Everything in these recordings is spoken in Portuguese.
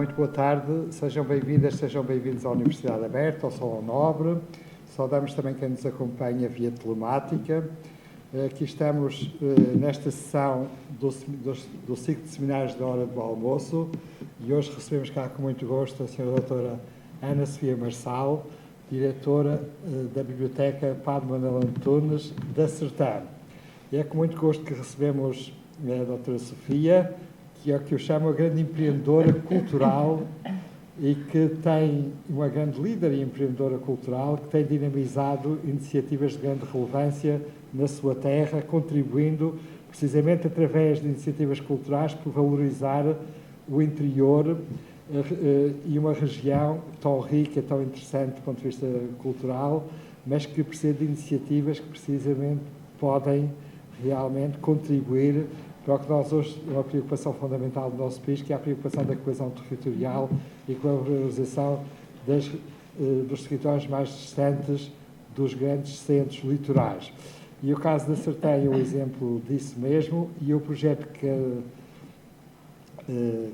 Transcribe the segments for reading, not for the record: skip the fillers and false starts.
Muito boa tarde, sejam bem-vindas, sejam bem-vindos à Universidade Aberta, ao Salão Nobre. Saudamos também quem nos acompanha via telemática. Aqui estamos nesta sessão do ciclo de seminários da hora do almoço e hoje recebemos cá com muito gosto a senhora doutora Ana Sofia Marçal, diretora da Biblioteca Padre Manuel Antunes da Sertã. É com muito gosto que recebemos a doutora Sofia, que é o que eu chamo a grande empreendedora cultural e que tem uma grande líder e empreendedora cultural que tem dinamizado iniciativas de grande relevância na sua terra, contribuindo precisamente através de iniciativas culturais por valorizar o interior e uma região tão rica, tão interessante do ponto de vista cultural, mas que precisa de iniciativas que precisamente podem realmente contribuir para o que nós hoje é uma preocupação fundamental do nosso país, que é a preocupação da coesão territorial e com a valorização dos territórios mais distantes dos grandes centros litorais. E o caso da Sertã é um exemplo disso mesmo, e o projeto que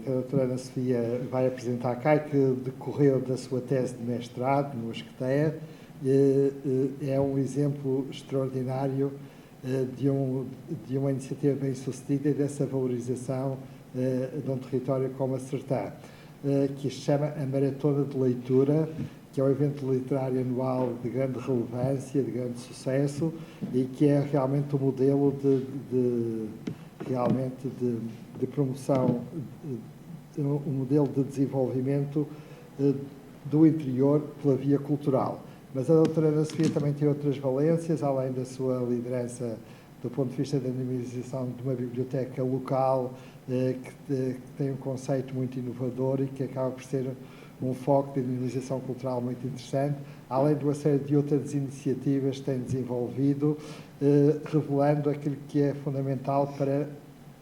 a doutora Ana Sofia vai apresentar cá e que decorreu da sua tese de mestrado no ESCTE, é um exemplo extraordinário de uma iniciativa bem-sucedida e dessa valorização de um território como a Sertã, que se chama a Maratona de Leitura, que é um evento literário anual de grande relevância, de grande sucesso e que é realmente um modelo de promoção, um modelo de desenvolvimento do interior pela via cultural. Mas a doutora Ana Sofia também tem outras valências, além da sua liderança do ponto de vista da dinamização de uma biblioteca local que tem um conceito muito inovador e que acaba por ser um foco de dinamização cultural muito interessante, além de uma série de outras iniciativas que tem desenvolvido, revelando aquilo que é fundamental para,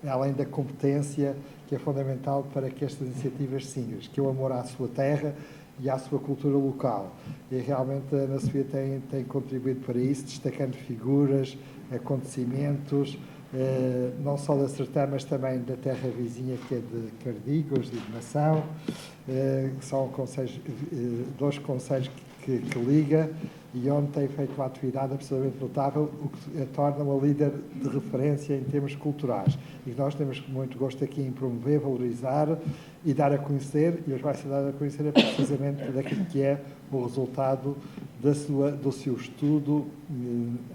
além da competência, que é fundamental para que estas iniciativas sigam, que é o amor à sua terra e à sua cultura local. E realmente a Ana Sofia tem contribuído para isso, destacando figuras, acontecimentos, não só da Sertã, mas também da terra vizinha, que é de Cardigos e de Mação, que são dois concelhos que liga e onde tem feito uma atividade absolutamente notável, o que a torna uma líder de referência em termos culturais. E nós temos muito gosto aqui em promover, valorizar e dar a conhecer, e hoje vai ser dado a conhecer precisamente daquilo que é o resultado do seu estudo,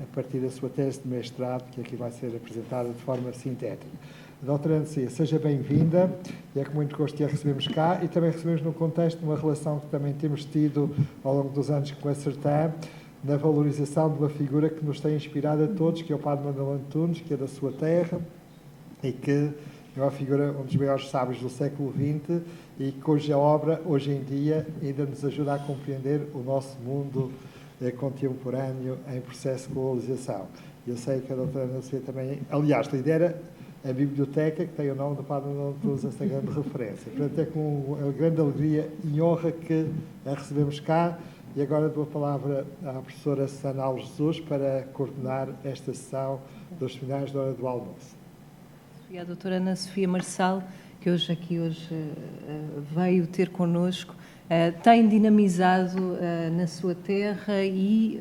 a partir da sua tese de mestrado, que aqui vai ser apresentada de forma sintética. Doutora Ana Sofia, seja bem-vinda, e é com muito gosto que a recebemos cá, e também recebemos no contexto de uma relação que também temos tido ao longo dos anos com a Sertã, na valorização de uma figura que nos tem inspirado a todos, que é o Padre Manuel Antunes, que é da sua terra, e que é uma figura, um dos maiores sábios do século XX, e cuja obra, hoje em dia, ainda nos ajuda a compreender o nosso mundo contemporâneo em processo de globalização. Eu sei que a doutora Ana Sofia também, aliás, lidera a biblioteca, que tem o nome do Padre Manuel Antunes, essa grande referência. Portanto, é com grande alegria e honra que a recebemos cá. E agora dou a palavra à professora Susana Alves Jesus para coordenar esta sessão dos seminários da hora do almoço. E a doutora Ana Sofia Marçal, que hoje veio ter connosco, tem dinamizado na sua terra e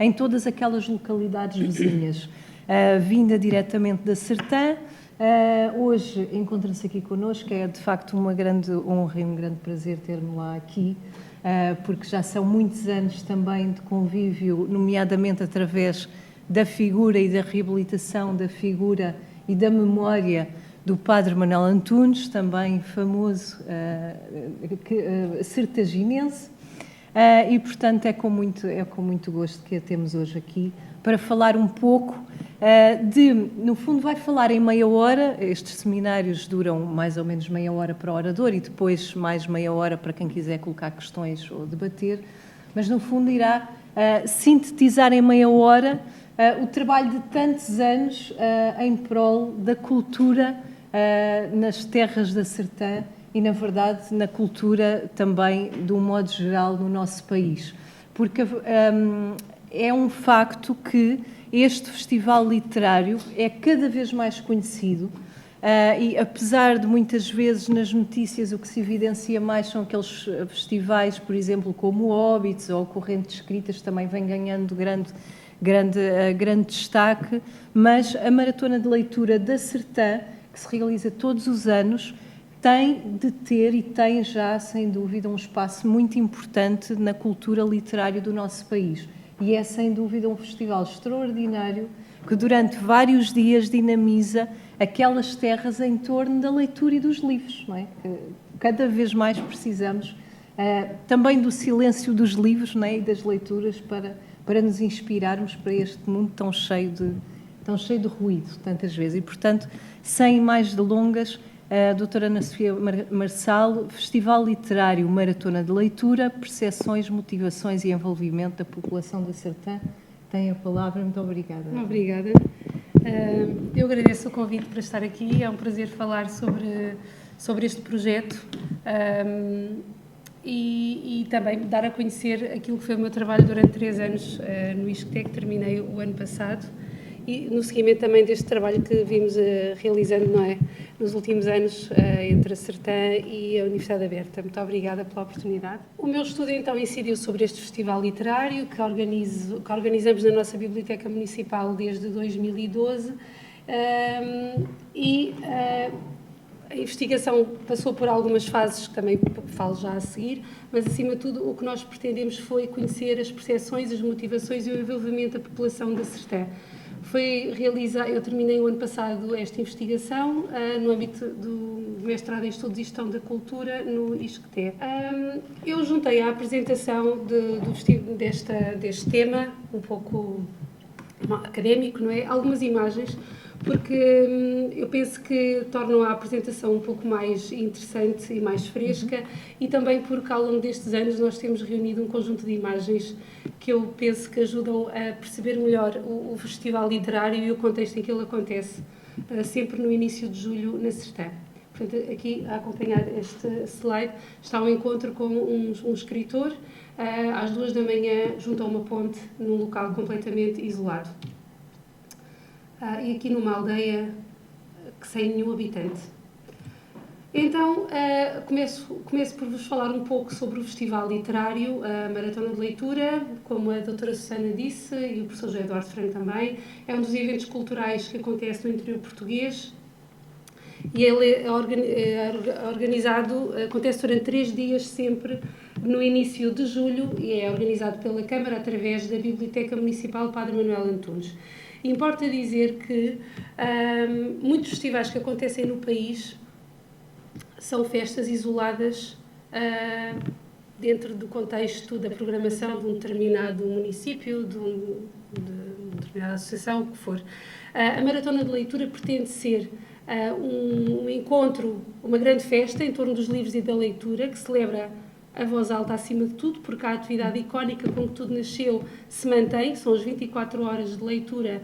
em todas aquelas localidades vizinhas. Vinda diretamente da Sertã, hoje encontra-se aqui connosco, é de facto uma grande honra e um grande prazer ter-me-la aqui, porque já são muitos anos também de convívio, nomeadamente através da figura e da reabilitação da figura e da memória do Padre Manuel Antunes, também famoso sertaginense, e portanto é com muito gosto que a temos hoje aqui para falar um pouco no fundo vai falar em meia hora, estes seminários duram mais ou menos meia hora para o orador e depois mais meia hora para quem quiser colocar questões ou debater, mas no fundo irá sintetizar em meia hora o trabalho de tantos anos em prol da cultura nas terras da Sertã e, na verdade, na cultura também, de um modo geral, no nosso país. Porque é um facto que este festival literário é cada vez mais conhecido E apesar de muitas vezes nas notícias o que se evidencia mais são aqueles festivais, por exemplo, como o Óbidos ou Correntes Escritas, também vem ganhando grande destaque, mas a Maratona de Leitura da Sertã, que se realiza todos os anos, tem de ter e tem já, sem dúvida, um espaço muito importante na cultura literária do nosso país. E é, sem dúvida, um festival extraordinário que durante vários dias dinamiza aquelas terras em torno da leitura e dos livros, não é? Que cada vez mais precisamos também do silêncio dos livros, não é? E das leituras para nos inspirarmos para este mundo tão cheio de ruído, tantas vezes. E, portanto, sem mais delongas, a doutora Ana Sofia Marçal, Festival Literário Maratona de Leitura, Percepções, Motivações e Envolvimento da População da Sertã. Tem a palavra. Muito obrigada. Obrigada. Eu agradeço o convite para estar aqui. É um prazer falar sobre este projeto e também dar a conhecer aquilo que foi o meu trabalho durante 3 anos no ISCTE, que terminei o ano passado, e no seguimento também deste trabalho que vimos realizando, não é, nos últimos anos entre a Sertã e a Universidade Aberta. Muito obrigada pela oportunidade. O meu estudo então incidiu sobre este festival literário que organizamos na nossa Biblioteca Municipal desde 2012 a investigação passou por algumas fases que também falo já a seguir, mas acima de tudo o que nós pretendemos foi conhecer as percepções, as motivações e o envolvimento da população da Sertã. Eu terminei o ano passado esta investigação no âmbito do mestrado em Estudos e Gestão da Cultura no ISCTE. Eu juntei à apresentação deste tema, um pouco académico, não é? Algumas imagens, porque eu penso que tornam a apresentação um pouco mais interessante e mais fresca, e também porque ao longo destes anos nós temos reunido um conjunto de imagens que eu penso que ajudam a perceber melhor o festival literário e o contexto em que ele acontece, sempre no início de julho na Sertã. Portanto, aqui a acompanhar este slide está um encontro com um escritor às 2 da manhã junto a uma ponte num local completamente isolado. E aqui numa aldeia sem nenhum habitante. Então, começo por vos falar um pouco sobre o Festival Literário, a Maratona de Leitura, como a doutora Susana disse, e o professor José Eduardo Franco também. É um dos eventos culturais que acontece no interior português, e ele é organizado, acontece durante 3 dias sempre, no início de julho, e é organizado pela Câmara através da Biblioteca Municipal Padre Manuel Antunes. Importa dizer que muitos festivais que acontecem no país são festas isoladas dentro do contexto da programação de um determinado município, de uma determinada associação, o que for. A Maratona de Leitura pretende ser um encontro, uma grande festa em torno dos livros e da leitura, que celebra a voz alta acima de tudo, porque a atividade icónica com que tudo nasceu se mantém, são as 24 horas de leitura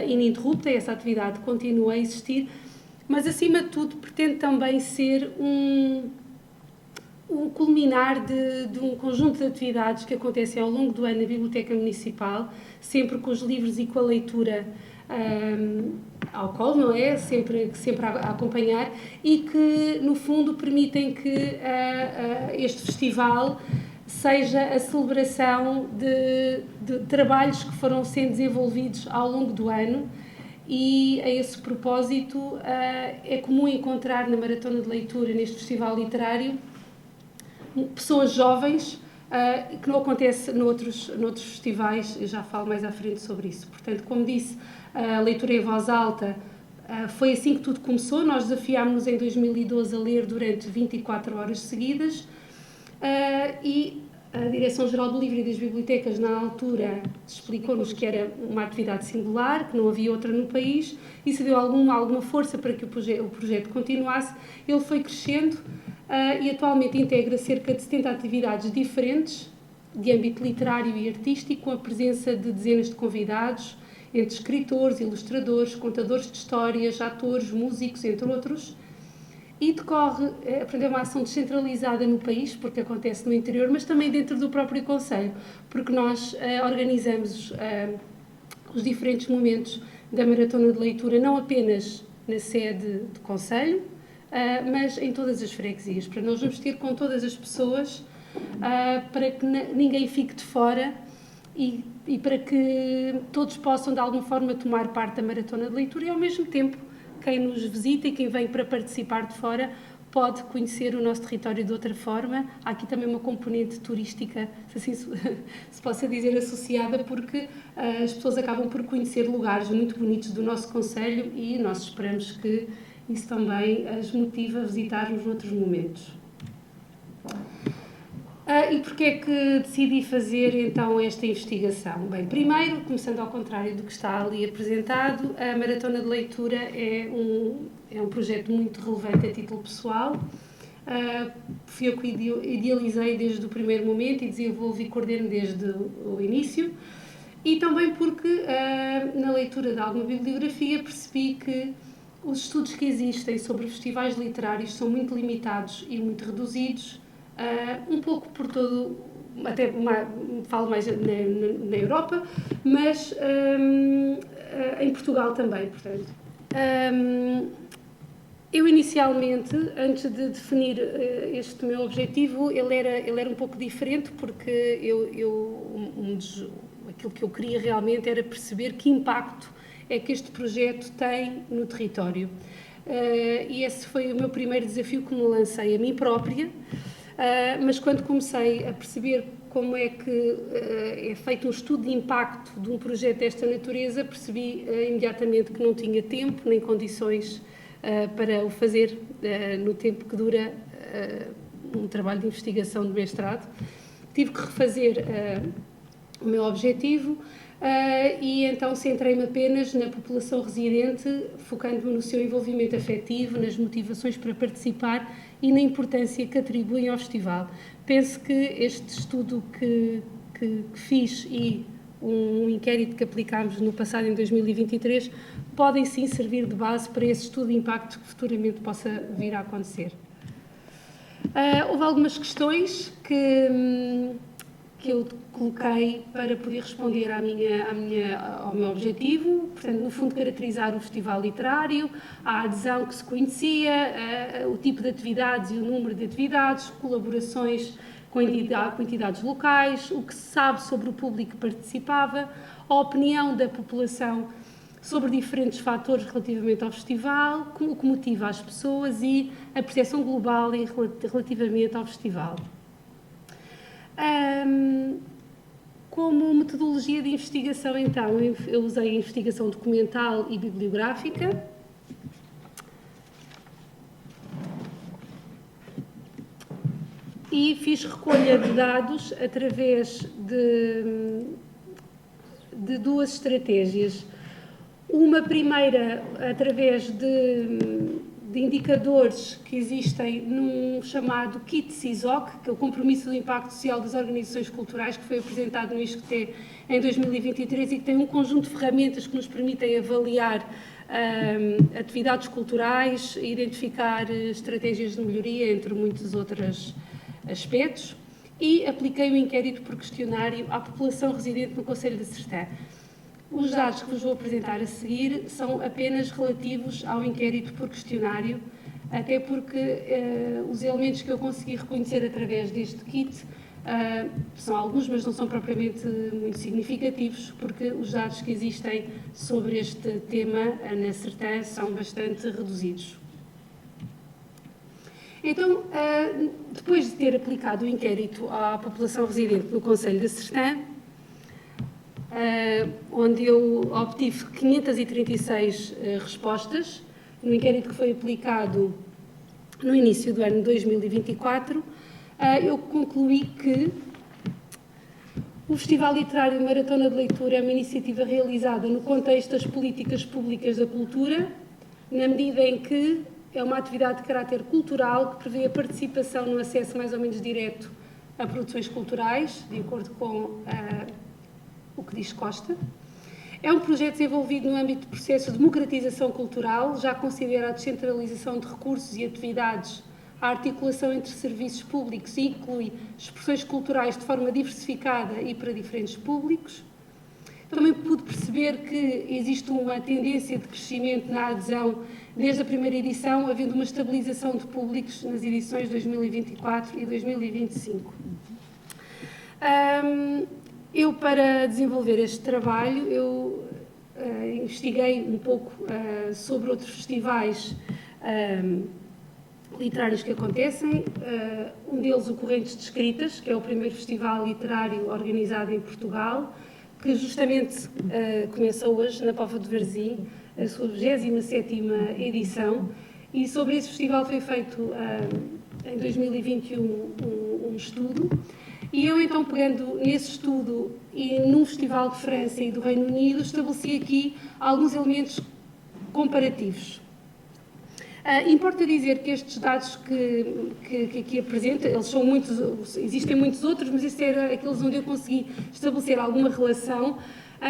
ininterrupta, essa atividade continua a existir, mas acima de tudo pretende também ser um culminar de um conjunto de atividades que acontecem ao longo do ano na Biblioteca Municipal, sempre com os livros e com a leitura ao colo, não é? Sempre a acompanhar, e que, no fundo, permitem que este festival seja a celebração de trabalhos que foram sendo desenvolvidos ao longo do ano, e a esse propósito é comum encontrar na Maratona de Leitura, neste festival literário, pessoas jovens, que não acontece noutros festivais. Eu já falo mais à frente sobre isso. Portanto, como disse, a leitura em voz alta foi assim que tudo começou. Nós desafiámos-nos em 2012 a ler durante 24 horas seguidas, e a Direção-Geral do Livro e das Bibliotecas, na altura, explicou-nos que era uma atividade singular, que não havia outra no país, e se deu alguma força para que o projeto continuasse. Ele foi crescendo e atualmente integra cerca de 70 atividades diferentes, de âmbito literário e artístico, com a presença de dezenas de convidados, entre escritores, ilustradores, contadores de histórias, atores, músicos, entre outros. E decorre, é uma ação descentralizada no país, porque acontece no interior, mas também dentro do próprio concelho, porque nós organizamos os diferentes momentos da Maratona de Leitura, não apenas na sede do Conselho, mas em todas as freguesias. Para nós vamos ter com todas as pessoas, para que ninguém fique de fora e para que todos possam, de alguma forma, tomar parte da maratona de leitura e, ao mesmo tempo, quem nos visita e quem vem para participar de fora pode conhecer o nosso território de outra forma. Há aqui também uma componente turística, se assim se possa dizer, associada, porque as pessoas acabam por conhecer lugares muito bonitos do nosso concelho e nós esperamos que isso também as motive a visitar-nos noutros momentos. E porquê é que decidi fazer então esta investigação? Bem, primeiro, começando ao contrário do que está ali apresentado, a Maratona de Leitura é um projeto muito relevante a título pessoal. Fui eu que idealizei desde o primeiro momento e desenvolvi e coordeno desde o início. E também porque na leitura de alguma bibliografia percebi que os estudos que existem sobre festivais literários são muito limitados e muito reduzidos, um pouco por todo, até falo mais na Europa, mas em Portugal também, portanto. Eu inicialmente, antes de definir este meu objetivo, ele era um pouco diferente, porque aquilo que eu queria realmente era perceber que impacto é que este projeto tem no território. E esse foi o meu primeiro desafio que me lancei a mim própria, mas quando comecei a perceber como é que é feito um estudo de impacto de um projeto desta natureza, percebi imediatamente que não tinha tempo nem condições para o fazer no tempo que dura um trabalho de investigação de mestrado. Tive que refazer o meu objetivo e então centrei-me apenas na população residente, focando-me no seu envolvimento afetivo, nas motivações para participar e na importância que atribuem ao festival. Penso que este estudo que fiz e um inquérito que aplicámos no passado, em 2023, podem sim servir de base para esse estudo de impacto que futuramente possa vir a acontecer. Houve algumas questões que eu coloquei para poder responder ao meu objetivo, portanto, no fundo, caracterizar o festival literário, a adesão que se conhecia, o tipo de atividades e o número de atividades, colaborações com entidades locais, o que se sabe sobre o público que participava, a opinião da população sobre diferentes fatores relativamente ao festival, o que motiva as pessoas e a percepção global relativamente ao festival. Como metodologia de investigação, então, eu usei a investigação documental e bibliográfica. E fiz recolha de dados através de duas estratégias. Uma primeira, através de indicadores que existem num chamado Kit CISOC, que é o Compromisso do Impacto Social das Organizações Culturais, que foi apresentado no ISCTE em 2023 e que tem um conjunto de ferramentas que nos permitem avaliar atividades culturais, identificar estratégias de melhoria, entre muitos outros aspectos, e apliquei o inquérito por questionário à população residente no Concelho de Sertã. Os dados que vos vou apresentar a seguir são apenas relativos ao inquérito por questionário, até porque os elementos que eu consegui reconhecer através deste kit são alguns, mas não são propriamente muito significativos, porque os dados que existem sobre este tema na Sertã são bastante reduzidos. Então, depois de ter aplicado o inquérito à população residente no Concelho de Sertã, onde eu obtive 536 respostas, no inquérito que foi aplicado no início do ano de 2024, eu concluí que o Festival Literário Maratona de Leitura é uma iniciativa realizada no contexto das políticas públicas da cultura, na medida em que é uma atividade de caráter cultural que prevê a participação no acesso mais ou menos direto a produções culturais, de acordo com o que diz Costa. É um projeto desenvolvido no âmbito de processo de democratização cultural, já considera a descentralização de recursos e atividades, a articulação entre serviços públicos e inclui expressões culturais de forma diversificada e para diferentes públicos. também pude perceber que existe uma tendência de crescimento na adesão desde a primeira edição, havendo uma estabilização de públicos nas edições 2024 e 2025. Eu, para desenvolver este trabalho, investiguei um pouco sobre outros festivais literários que acontecem, um deles o Correntes de Escritas, que é o primeiro festival literário organizado em Portugal, que justamente começa hoje na Póvoa de Varzim, a sua 27ª edição, e sobre esse festival foi feito em 2021 um estudo, e eu então, pegando nesse estudo e num festival de França e do Reino Unido, estabeleci aqui alguns elementos comparativos. Importa dizer que estes dados que aqui apresento, eles são muitos, existem muitos outros, mas estes eram aqueles onde eu consegui estabelecer alguma relação.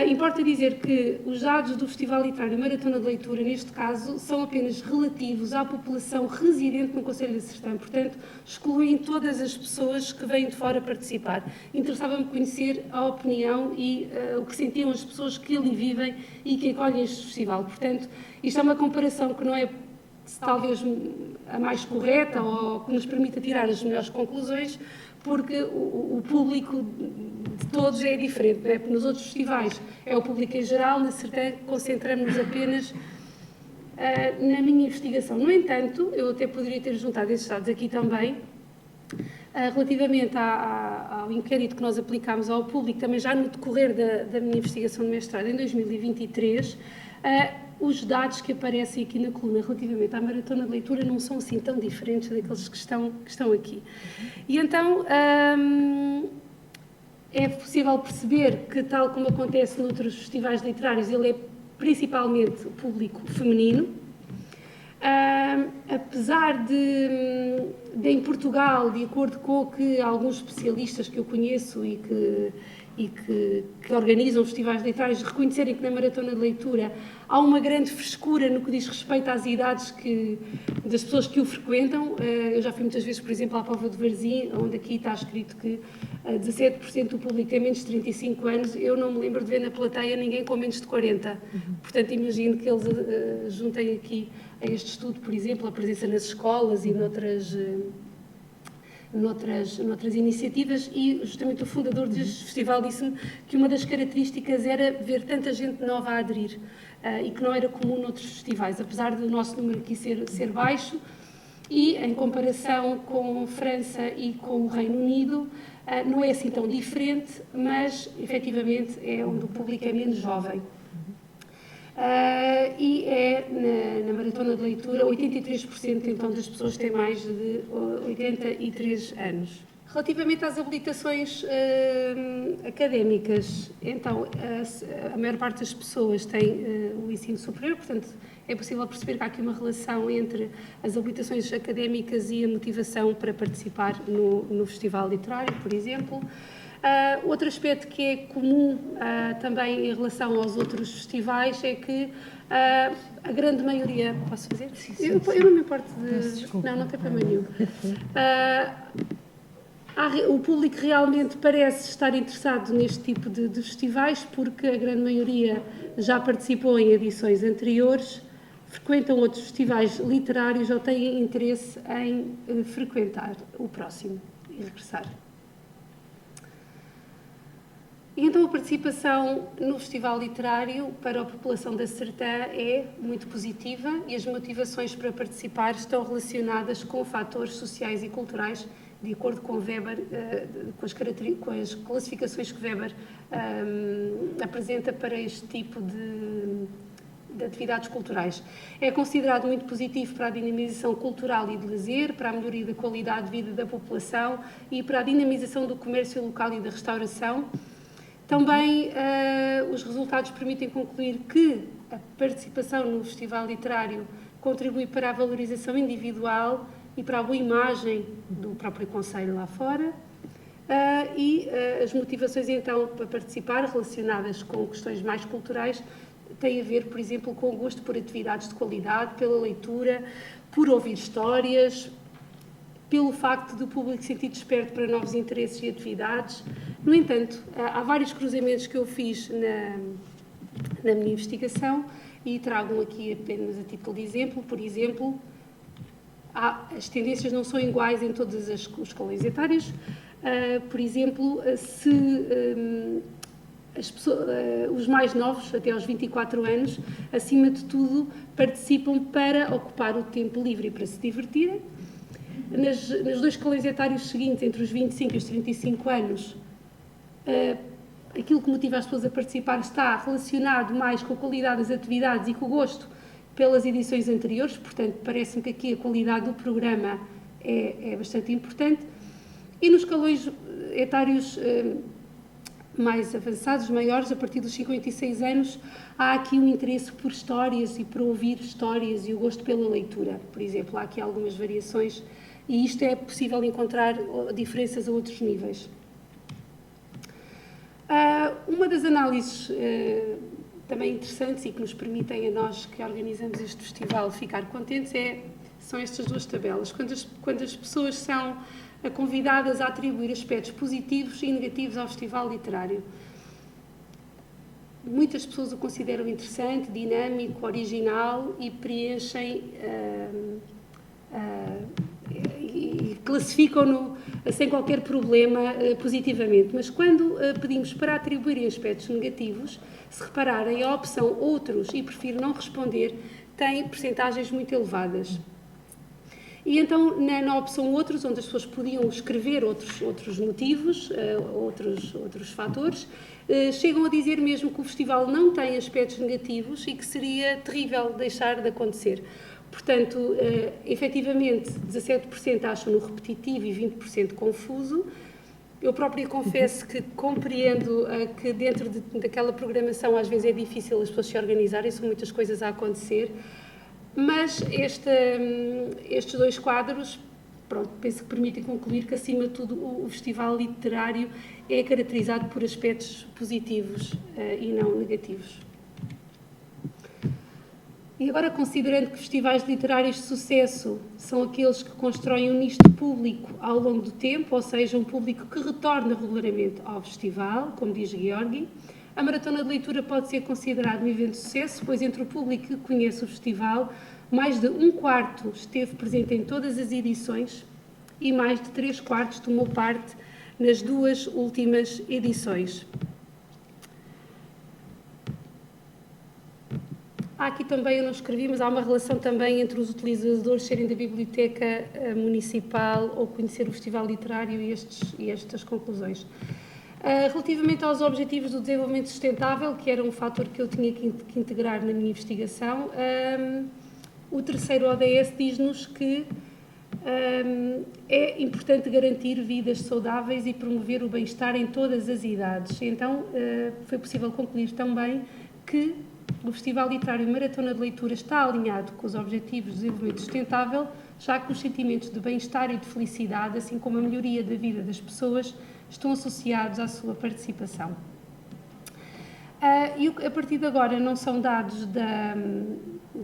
Importa dizer que os dados do Festival Literário Maratona de Leitura, neste caso, são apenas relativos à população residente no Concelho de Sertã, portanto, excluem todas as pessoas que vêm de fora participar. Interessava-me conhecer a opinião e o que sentiam as pessoas que ali vivem e que acolhem este festival. Portanto, isto é uma comparação que não é talvez a mais correta ou que nos permita tirar as melhores conclusões, porque o público de todos é diferente, não é? Porque nos outros festivais é o público em geral, na Sertã concentramos-nos apenas na minha investigação. No entanto, eu até poderia ter juntado esses dados aqui também, relativamente ao inquérito que nós aplicámos ao público, também já no decorrer da minha investigação de mestrado em 2023, os dados que aparecem aqui na coluna relativamente à maratona de leitura não são assim tão diferentes daqueles que estão aqui. E então é possível perceber que, tal como acontece noutros festivais literários, ele é principalmente o público feminino. Apesar de em Portugal, de acordo com o que alguns especialistas que eu conheço e que organizam festivais literários reconhecerem que na maratona de leitura há uma grande frescura no que diz respeito às idades das pessoas que o frequentam. Eu já fui muitas vezes, por exemplo, à Póvoa de Varzim, onde aqui está escrito que 17% do público tem menos de 35 anos. Eu não me lembro de ver na plateia ninguém com menos de 40. Portanto, imagino que eles juntem aqui a este estudo, por exemplo, a presença nas escolas e noutras iniciativas, e justamente o fundador deste festival disse-me que uma das características era ver tanta gente nova a aderir e que não era comum noutros festivais, apesar do nosso número aqui ser baixo, e em comparação com França e com o Reino Unido não é assim tão diferente, mas efetivamente é onde o público é menos jovem. E na maratona de leitura 83% então das pessoas têm mais de 83 anos. Relativamente às habilitações académicas, então a maior parte das pessoas tem o ensino superior, portanto é possível perceber que há aqui uma relação entre as habilitações académicas e a motivação para participar no festival literário, por exemplo. Outro aspecto que é comum também em relação aos outros festivais é que a grande maioria... Posso fazer? Sim. Eu não me importo de... Não tem problema nenhum. O público realmente parece estar interessado neste tipo de festivais porque a grande maioria já participou em edições anteriores, frequentam outros festivais literários ou têm interesse em frequentar o próximo e regressar. E então a participação no Festival Literário para a população da Sertã é muito positiva e as motivações para participar estão relacionadas com fatores sociais e culturais, de acordo com Weber, com as classificações que Weber apresenta para este tipo de atividades culturais. É considerado muito positivo para a dinamização cultural e de lazer, para a melhoria da qualidade de vida da população e para a dinamização do comércio local e da restauração. Também os resultados permitem concluir que a participação no Festival Literário contribui para a valorização individual e para a boa imagem do próprio Concelho lá fora. As motivações, então, para participar, relacionadas com questões mais culturais, têm a ver, por exemplo, com o gosto por atividades de qualidade, pela leitura, por ouvir histórias, pelo facto do público se sentir desperto para novos interesses e atividades. No entanto, há vários cruzamentos que eu fiz na minha investigação e trago aqui apenas a título de exemplo. Por exemplo, as tendências não são iguais em todas as escalões etárias. Por exemplo, se os mais novos, até aos 24 anos, acima de tudo, participam para ocupar o tempo livre e para se divertirem. Nos dois escalões etários seguintes, entre os 25 e os 35 anos, aquilo que motiva as pessoas a participar está relacionado mais com a qualidade das atividades e com o gosto pelas edições anteriores, portanto, parece-me que aqui a qualidade do programa é bastante importante. E nos escalões etários mais avançados, maiores, a partir dos 56 anos, há aqui um interesse por histórias e por ouvir histórias e o gosto pela leitura. Por exemplo, há aqui algumas variações e isto é possível encontrar diferenças a outros níveis. Uma das análises também interessantes e que nos permitem a nós que organizamos este festival ficar contentes são estas duas tabelas. Quando as pessoas são convidadas a atribuir aspectos positivos e negativos ao festival literário. Muitas pessoas o consideram interessante, dinâmico, original e preenchem e classificam-no sem qualquer problema positivamente. Mas quando pedimos para atribuírem aspectos negativos, se repararem, a opção outros e prefiro não responder tem percentagens muito elevadas. E então, na opção outros, onde as pessoas podiam escrever outros motivos, outros fatores, chegam a dizer mesmo que o festival não tem aspectos negativos e que seria terrível deixar de acontecer. Portanto, efetivamente, 17% acham-no repetitivo e 20% confuso. Eu própria confesso que compreendo que dentro daquela programação às vezes é difícil as pessoas se organizarem, são muitas coisas a acontecer. Mas estes dois quadros, pronto, penso que permitem concluir que, acima de tudo, o festival literário é caracterizado por aspectos positivos e não negativos. E agora, considerando que festivais literários de sucesso são aqueles que constroem um nicho de público ao longo do tempo, ou seja, um público que retorna regularmente ao festival, como diz Georgi, a Maratona de Leitura pode ser considerado um evento de sucesso, pois entre o público que conhece o festival, mais de 1/4 esteve presente em todas as edições e mais de 3/4 tomou parte nas 2 últimas edições. Há aqui também, eu não escrevi, mas há uma relação também entre os utilizadores serem da biblioteca municipal ou conhecer o festival literário e estas conclusões. Relativamente aos objetivos do desenvolvimento sustentável, que era um fator que eu tinha que integrar na minha investigação, o terceiro ODS diz-nos que é importante garantir vidas saudáveis e promover o bem-estar em todas as idades. Então, foi possível concluir também que o Festival Literário Maratona de Leitura está alinhado com os objetivos de desenvolvimento sustentável, já que os sentimentos de bem-estar e de felicidade, assim como a melhoria da vida das pessoas, estão associados à sua participação. E a partir de agora não são dados da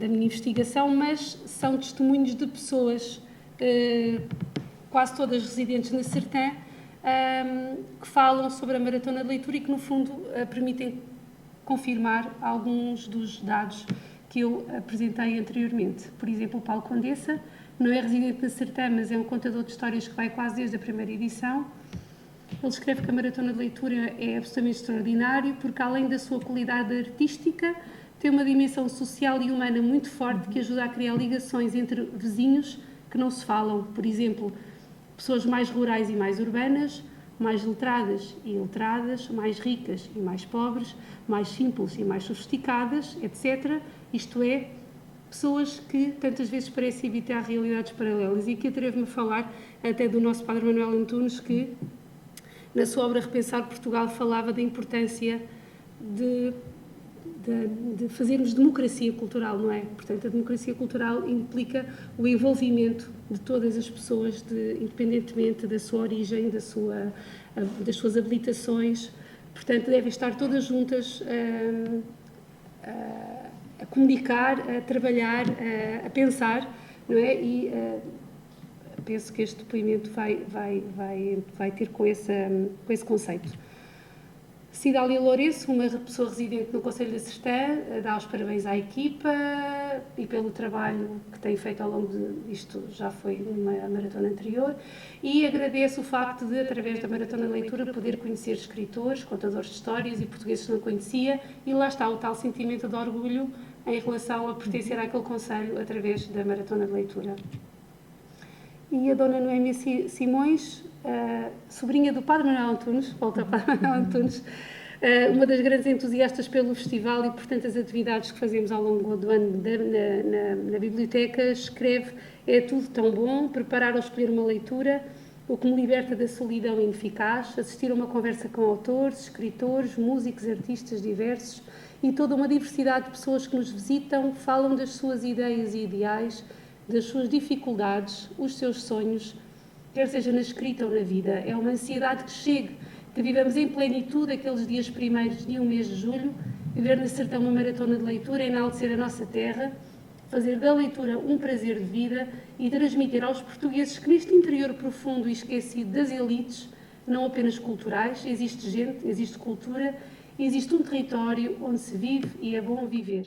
minha investigação, mas são testemunhos de pessoas, quase todas residentes na Sertã, que falam sobre a Maratona de Leitura e que, no fundo, permitem confirmar alguns dos dados que eu apresentei anteriormente. Por exemplo, o Paulo Condessa não é residente na Sertã, mas é um contador de histórias que vai quase desde a primeira edição. Ele escreve que a Maratona de Leitura é absolutamente extraordinário porque, além da sua qualidade artística, tem uma dimensão social e humana muito forte que ajuda a criar ligações entre vizinhos que não se falam. Por exemplo, pessoas mais rurais e mais urbanas, mais letradas e iletradas, mais ricas e mais pobres, mais simples e mais sofisticadas, etc. Isto é, pessoas que tantas vezes parecem evitar realidades paralelas. E aqui atrevo-me a falar até do nosso Padre Manuel Antunes, que na sua obra Repensar Portugal falava da importância de fazermos democracia cultural, não é? Portanto, a democracia cultural implica o envolvimento de todas as pessoas, independentemente da sua origem, das suas habilitações. Portanto, devem estar todas juntas a comunicar, a trabalhar, a pensar, não é? E penso que este depoimento vai ter com esse conceito. Cidália Lourenço, uma pessoa residente no Conselho da Sertã, dá os parabéns à equipa e pelo trabalho que tem feito ao longo disto, já foi numa maratona anterior, e agradece o facto de, através da Maratona de Leitura, poder conhecer escritores, contadores de histórias e portugueses que não conhecia, e lá está o tal sentimento de orgulho em relação a pertencer àquele conselho através da Maratona de Leitura. E a Dona Noémia Simões, sobrinha do Padre Manuel Antunes, volta ao Padre Manuel Antunes, uma das grandes entusiastas pelo festival e, portanto, as atividades que fazemos ao longo do ano na biblioteca, escreve: é tudo tão bom, preparar ou escolher uma leitura, o que me liberta da solidão ineficaz, assistir a uma conversa com autores, escritores, músicos, artistas diversos e toda uma diversidade de pessoas que nos visitam, falam das suas ideias e ideais, das suas dificuldades, os seus sonhos, quer seja na escrita ou na vida. É uma ansiedade que chegue, que vivamos em plenitude aqueles dias primeiros de um mês de julho, viver na Sertão uma maratona de leitura, enaltecer a nossa terra, fazer da leitura um prazer de vida e transmitir aos portugueses que neste interior profundo e esquecido das elites, não apenas culturais, existe gente, existe cultura, existe um território onde se vive e é bom viver.